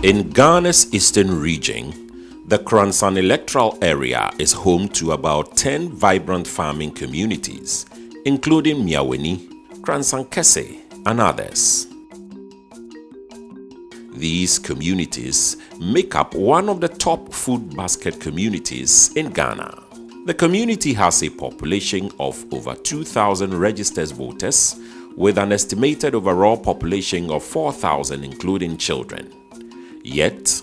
In Ghana's eastern region, the Koransang electoral area is home to about 10 vibrant farming communities, including Miawani, Koransang Kese, and others. These communities make up one of the top food basket communities in Ghana. The community has a population of over 2,000 registered voters, with an estimated overall population of 4,000 including children. Yet,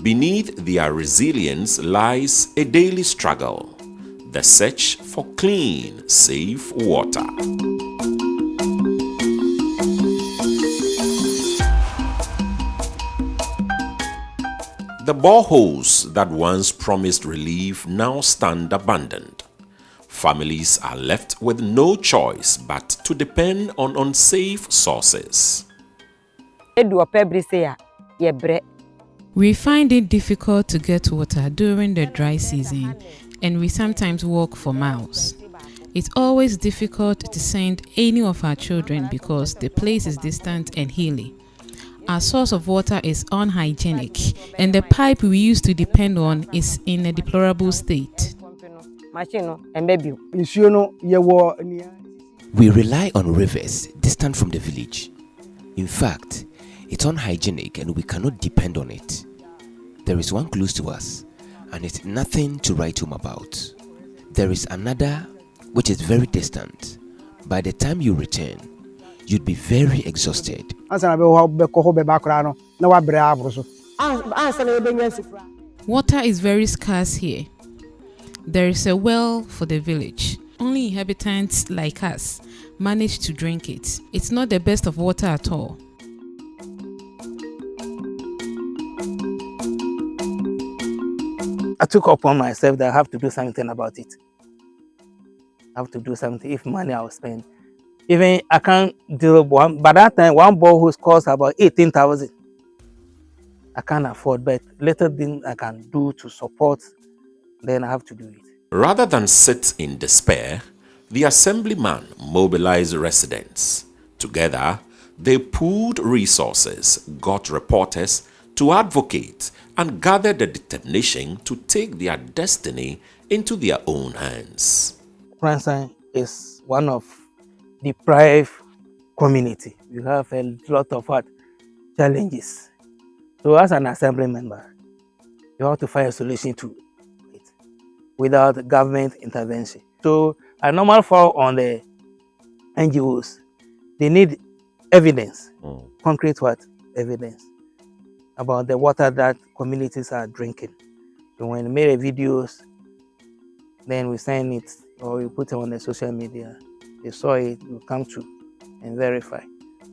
beneath their resilience lies a daily struggle: the search for clean, safe water. The boreholes that once promised relief now stand abandoned. Families are left with no choice but to depend on unsafe sources. We find it difficult to get water during the dry season, and we sometimes walk for miles. It's always difficult to send any of our children because the place is distant and hilly. Our source of water is unhygienic, and the pipe we used to depend on is in a deplorable state. We rely on rivers distant from the village. In fact, it's unhygienic and we cannot depend on it. There is one close to us, and it's nothing to write home about. There is another which is very distant. By the time you return, you'd be very exhausted. Water is very scarce here. There is a well for the village. Only inhabitants like us manage to drink it. It's not the best of water at all. I took upon myself that I have to do something about it. I have to do something. If money I will spend. Even I can't deal with one. By that time, one borehole costs about 18,000. I can't afford, but little thing I can do to support, then I have to do it. Rather than sit in despair, the assemblyman mobilized residents. Together, they pooled resources, got reporters to advocate, and gathered the determination to take their destiny into their own hands. Koransang is one of deprived community. We have a lot of challenges. So as an assembly member, you have to find a solution to it without government intervention. So I normally fall on the NGOs. They need evidence, concrete evidence about the water that communities are drinking. So when we made videos, then we send it or we put it on the social media. They saw it, we come to and verify.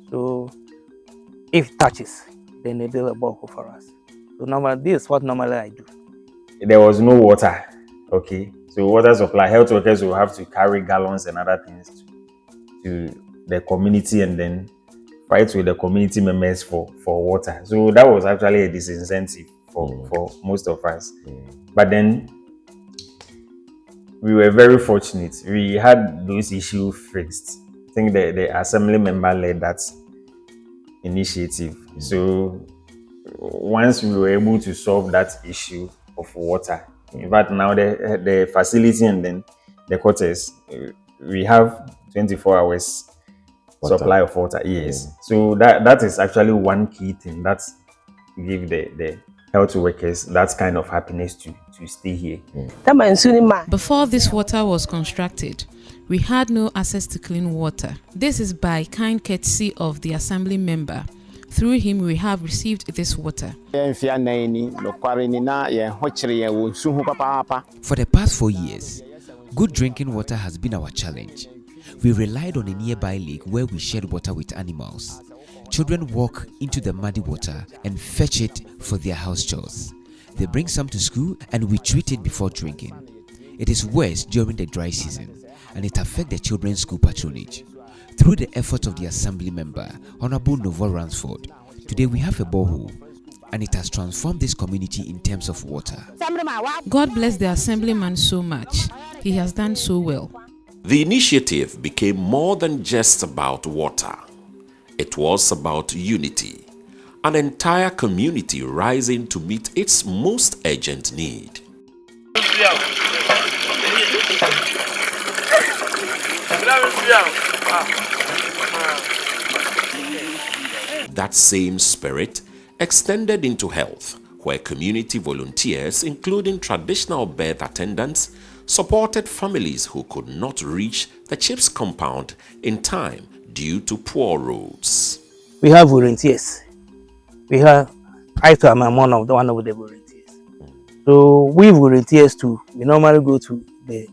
So if it touches, then they build a borehole for us. So this is what normally I do. There was no water, okay? So water supply, health workers will have to carry gallons and other things to the community and then fight with the community members for water. So that was actually a disincentive for most of us. But then we were very fortunate. We had those issues fixed. I think the assembly member led that initiative. So once we were able to solve that issue of water, in fact now the facility and then the quarters, we have 24 hours supply of water. Yes. So that is actually one key thing that give the health workers that kind of happiness to stay here. Before this water was constructed, we had no access to clean water. This is by kind courtesy of the assembly member. Through him, we have received this water. For the past 4 years, good drinking water has been our challenge. We relied on a nearby lake where we shared water with animals. Children walk into the muddy water and fetch it for their house chores. They bring some to school and we treat it before drinking. It is worse during the dry season and it affects the children's school patronage. Through the efforts of the assembly member, Honorable Novo Ransford, today we have a borehole and it has transformed this community in terms of water. God bless the assemblyman so much. He has done so well. The initiative became more than just about water. It was about unity, An entire community rising to meet its most urgent need. That same spirit extended into health, where community volunteers, including traditional birth attendants, supported families who could not reach the CHIPS compound in time due to poor roads. We have volunteers. I too am one of the volunteers. So we volunteers too. We normally go to the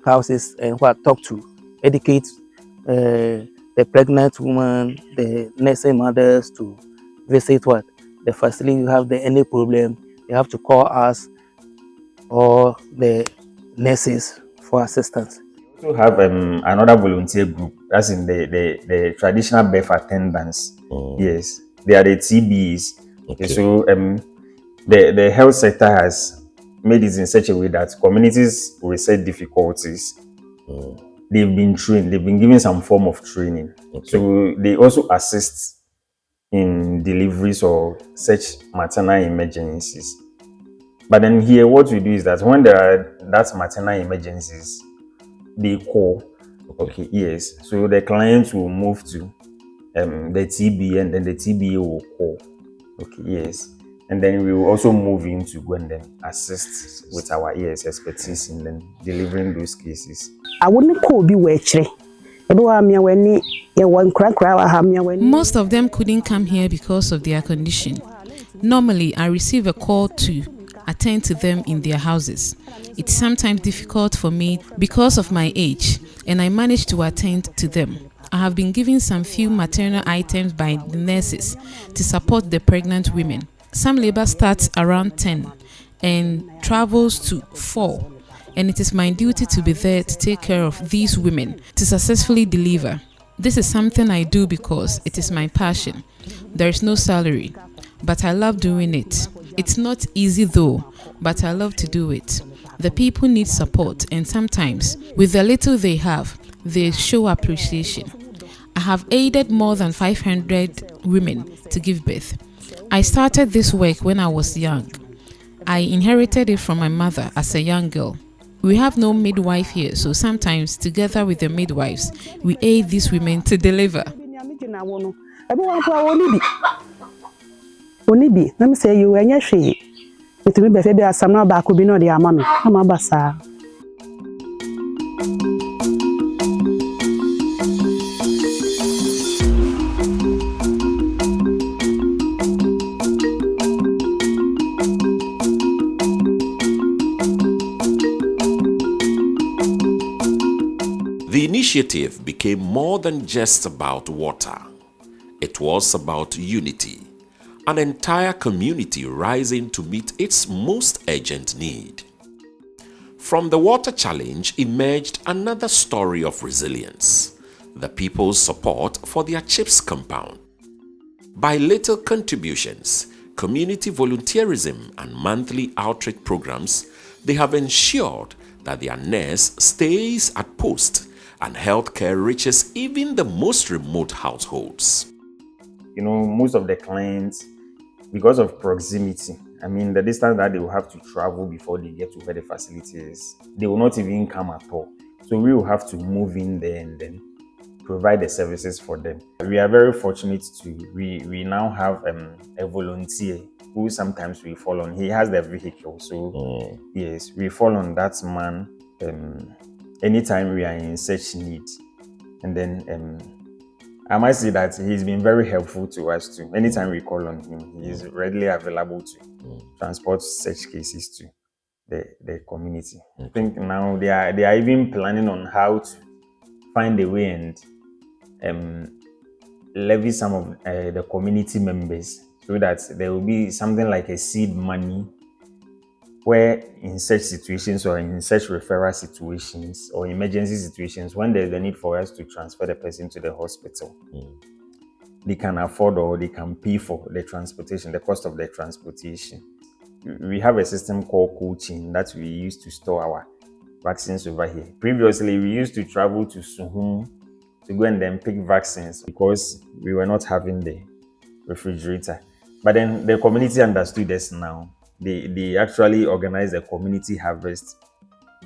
houses and talk to, educate the pregnant woman, the nursing mothers to visit the facility. You have any problem, they have to call us or the nurses for assistance. We also have another volunteer group, that's in the traditional birth attendants. Yes, they are the TBs. Okay. So the health sector has made it in such a way that communities with such difficulties, they've been trained, they've been given some form of training. Okay. So they also assist in deliveries or such maternal emergencies. But then here, what we do is that when there are that maternal emergencies, they call. Okay, yes. So the clients will move to the TB, and then the TBA will call. Okay, yes. And then we will also move in to go and then assist with our expertise in then delivering those cases. I wouldn't call be wetchy. Most of them couldn't come here because of their condition. Normally, I receive a call to attend to them in their houses. It's sometimes difficult for me because of my age, and I manage to attend to them. I have been given some few maternal items by the nurses to support the pregnant women. Some labor starts around 10 and travels to 4. And it is my duty to be there to take care of these women to successfully deliver. This is something I do because it is my passion. There is no salary, but I love doing it. It's not easy though, but I love to do it. The people need support, and sometimes, with the little they have, they show appreciation. I have aided more than 500 women to give birth. I started this work when I was young. I inherited it from my mother as a young girl. We have no midwife here, so sometimes, together with the midwives, we aid these women to deliver. Let me say you and she. It will be better some now back will be no the amano. I'm a bassa. The initiative became more than just about water. It was about unity, an entire community rising to meet its most urgent need. From the water challenge emerged another story of resilience, the people's support for their CHIPS compound. By little contributions, community volunteerism and monthly outreach programs, they have ensured that their nurse stays at post and healthcare reaches even the most remote households. You know, most of the clients, because of proximity, I mean, the distance that they will have to travel before they get to where the facility is, they will not even come at all. So we will have to move in there and then provide the services for them. We are very fortunate we now have a volunteer who sometimes we fall on. He has the vehicle, so yes, we fall on that man anytime we are in such need. And then I might say that he's been very helpful to us too. Anytime we call on him, he is readily available to transport such cases to the community. I think now they are even planning on how to find a way and levy some of the community members so that there will be something like a seed money where in such situations or in such referral situations or emergency situations, when there's a need for us to transfer the person to the hospital, they can afford or they can pay for the transportation, the cost of the transportation. We have a system called coaching that we use to store our vaccines over here. Previously, we used to travel to Suhum to go and then pick vaccines because we were not having the refrigerator. But then the community understood this now. They actually organized a community harvest.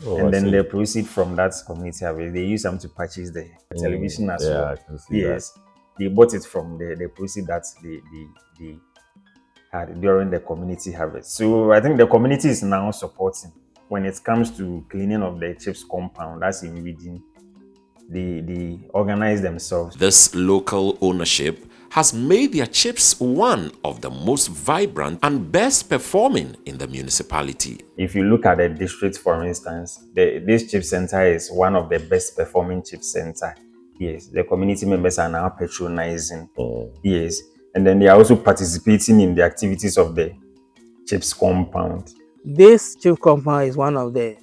And then they proceed from that community harvest. They use them to purchase the television as well. I can see Yes. They bought it from the proceed that they had during the community harvest. So I think the community is now supporting when it comes to cleaning of the chips compound, that's in Reading. They organize themselves. This local ownership has made their chips one of the most vibrant and best performing in the municipality. If you look at the district, for instance, this chip center is one of the best performing chip center. Yes, the community members are now patronizing. Yes, and then they are also participating in the activities of the chips compound. This chip compound is one of the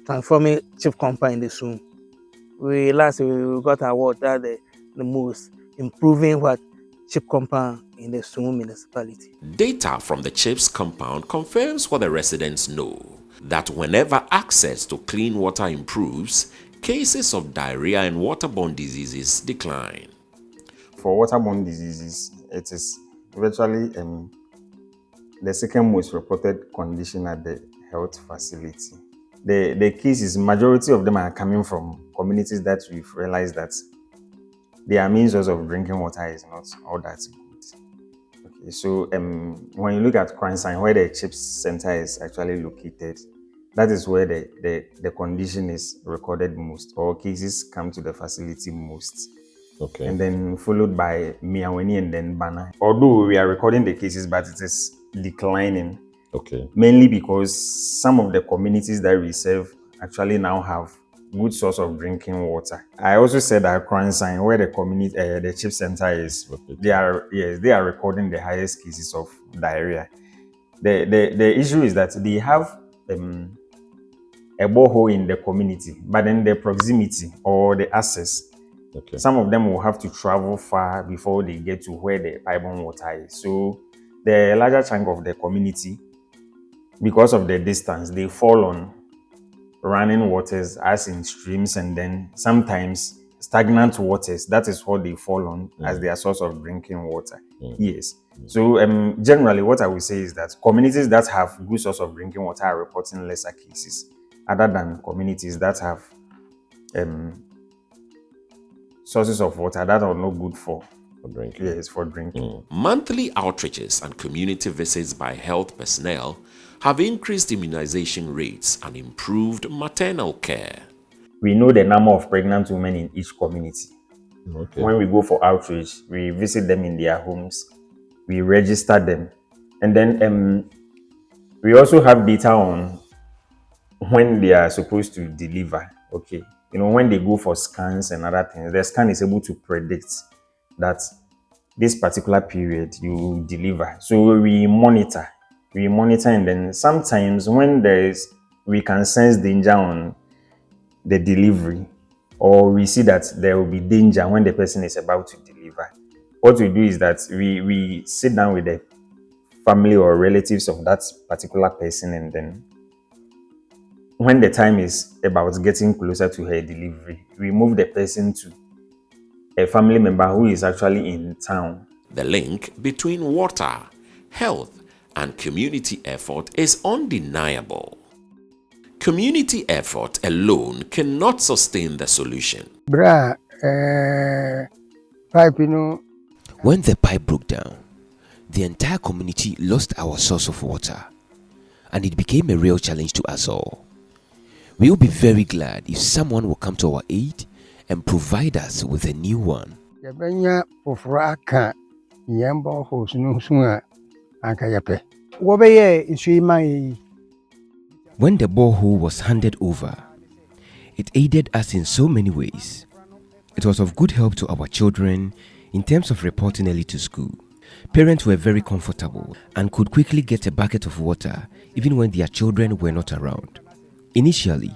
transforming chip compound in the Suhum. We got award that the most improving chip compound in the Suhum municipality. Data from the chips compound confirms what the residents know, that whenever access to clean water improves, cases of diarrhea and waterborne diseases decline. For waterborne diseases, it is virtually the second most reported condition at the health facility. The cases, majority of them are coming from communities that we've realized that their main source of drinking water is not all that good. Okay, so when you look at Koransang, where the chips center is actually located, that is where the condition is recorded most, or cases come to the facility most. Okay. And then followed by Miawani and then Bana. Although we are recording the cases, but it is declining. Okay. Mainly because some of the communities that we serve actually now have good source of drinking water. I also said that Koransang, where the community, the chip center is, they are recording the highest cases of diarrhea. The issue is that they have a borehole in the community, but then the proximity or the access, some of them will have to travel far before they get to where the pipe-borne water is. So the larger chunk of the community, because of the distance, they fall on running waters, as in streams, and then sometimes stagnant waters. That is what they fall on as their source of drinking water. Yes. So generally, what I would say is that communities that have good source of drinking water are reporting lesser cases, other than communities that have sources of water that are not good for drinking. Yes, for drinking. Monthly outreaches and community visits by health personnel have increased immunization rates and improved maternal care. We know the number of pregnant women in each community. When we go for outreach, we visit them in their homes, we register them, and then we also have data on when they are supposed to deliver. Okay, you know, when they go for scans and other things, the scan is able to predict that this particular period you will deliver. So we monitor, and then sometimes when we can sense danger on the delivery, or we see that there will be danger when the person is about to deliver, what we do is that we sit down with the family or relatives of that particular person, and then when the time is about getting closer to her delivery, we move the person to a family member who is actually in town. The link between water, health, and community effort is undeniable. Community effort alone cannot sustain the solution. When the pipe broke down, the entire community lost our source of water, and it became a real challenge to us all. We will be very glad if someone will come to our aid and provide us with a new one. When the borehole was handed over, it aided us in so many ways. It was of good help to our children in terms of reporting early to school. Parents were very comfortable and could quickly get a bucket of water even when their children were not around. Initially,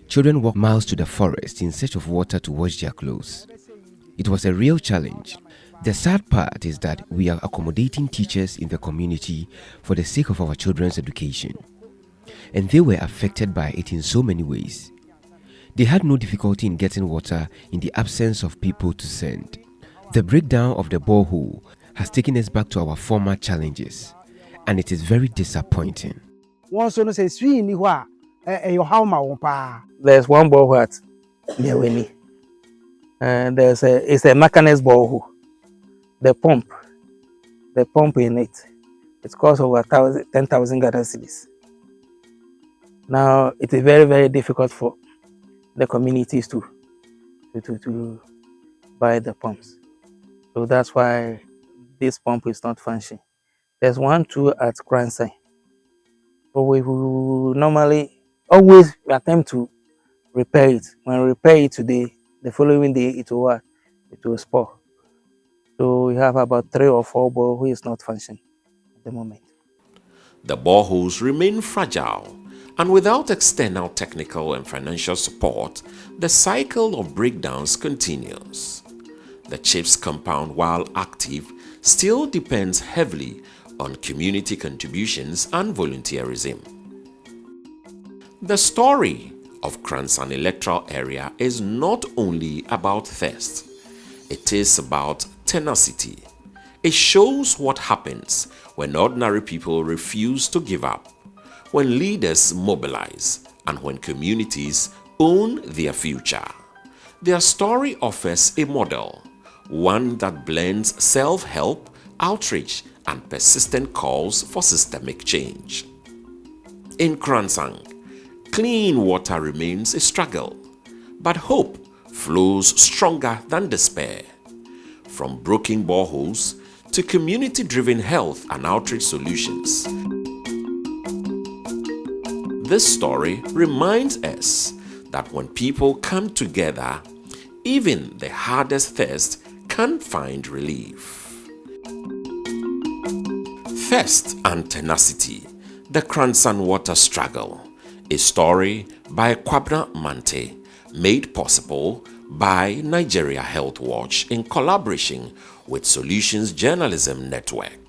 children walked miles to the forest in search of water to wash their clothes. It was a real challenge. The sad part is that we are accommodating teachers in the community for the sake of our children's education, and they were affected by it in so many ways. They had no difficulty in getting water in the absence of people to send. The breakdown of the borehole has taken us back to our former challenges, and it is very disappointing. There's one borehole at Miawani. It's a mechanized borehole. The pump in it, it costs over 10,000 Ghana cedis. Now it is very, very difficult for the communities to buy the pumps. So that's why this pump is not functioning. There's one too at Koransang. So we will normally always attempt to repair it. When we repair it today, the following day it will spoil. So we have about 3 or 4 boreholes is not functioning at the moment. The boreholes remain fragile, and without external technical and financial support, the cycle of breakdowns continues. The CHIPS compound, while active, still depends heavily on community contributions and volunteerism. The story of Koransang electoral area is not only about thirst, it is about tenacity. It shows what happens when ordinary people refuse to give up, when leaders mobilize, and when communities own their future. Their story offers a model, one that blends self-help, outreach, and persistent calls for systemic change. In Koransang, clean water remains a struggle, but hope flows stronger than despair. From broken boreholes to community-driven health and outreach solutions. This story reminds us that when people come together, even the hardest thirst can find relief. Thirst and tenacity, the Koransang water struggle, a story by Kwabna Mante, made possible by Nigeria Health Watch in collaboration with Solutions Journalism Network.